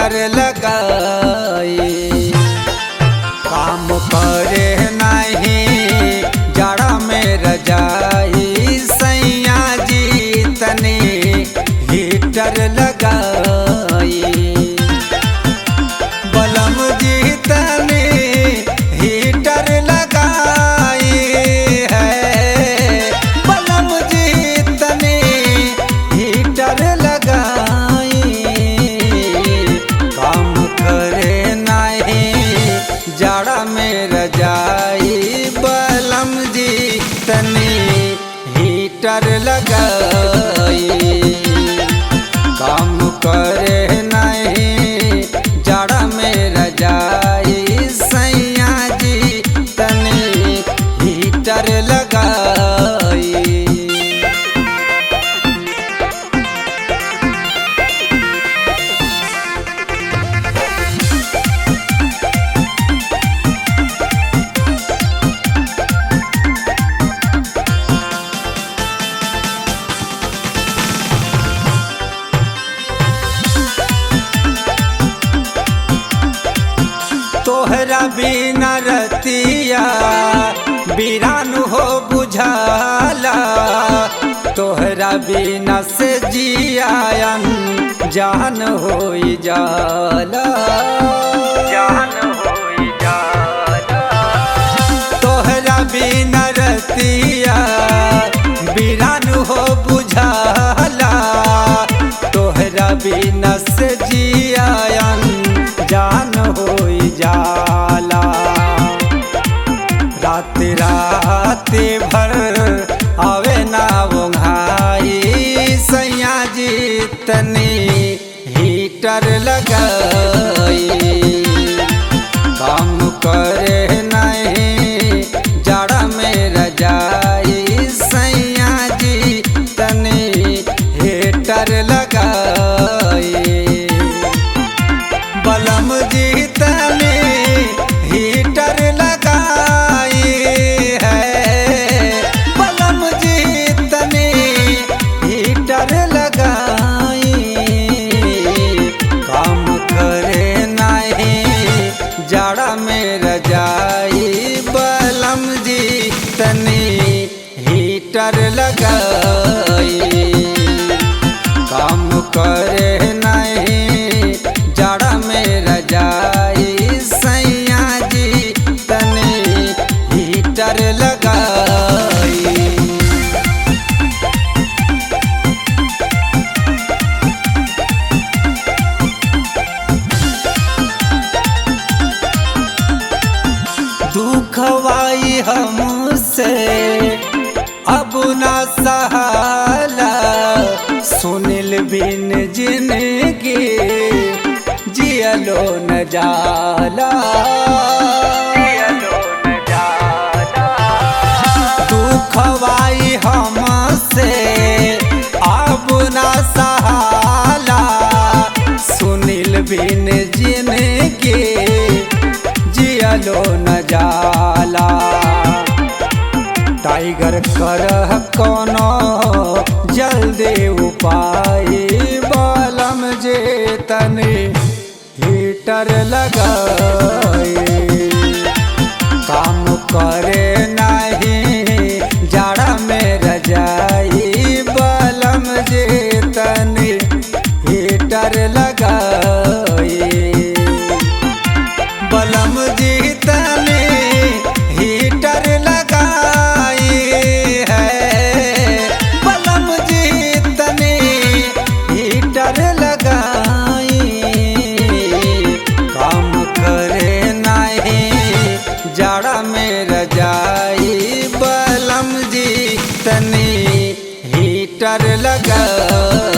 Heater लगाई। काम करे नहीं जाड़ा में रजाई सैया जी तनी हीटर लगाई। बलम जी तनी हीटर लगाई है, बलम जी तनी हीटर लगाई। काम करे नहीं जाड़ा में रजाई बलम जी तनी हीटर लगाई। काम करे नहीं जाड़ा में रजाई सैया जी तनी हीटर लगाई। तोहरा बिना रतिया बीरान हो बुझाला, तोहरा बिना से जियान जान होई जाला, जान होई जाला। तोहरा बिना रतिया बीरान हो बुझाला, तोहरा बिना से जियान जान होई जाला। रात रात भर आवे ना ओंघाई सैया जी तनी हीटर लगाई। काम करे नहीं जाड़ा में रजाई सैया जी तनी हीटर लगाई। बलम जी तनी हीटर लगाई है, बलम जी तनी हीटर लगाई। काम करे नहीं जाड़ा में रजाई बलम जी तनी हीटर लगाई। काम करे नहीं जाड़ा में रजाई सैया जी तनी हीटर लगाई। दुखवाई हमसे अब ना सहाला, सुनिल बिन जिंदगी जियलो न जाला, जियलो न जाला। दुखवाई हमसे अब ना सहाला, सुनिल बिन जिंदगी जियलो न जाला। टाइगर करह कोनो जल्दी उपाय बलम जे तनी हीटर लगाई। काम करे नहीं जाड़ा में रजाई बलम जे तनी हीटर लगाई। बलम जी तनी हीटर लगाई है, बलम जी तनी हीटर लगाई। काम करे नहीं जाड़ा में रजाई बलम जी तनी हीटर लगाई।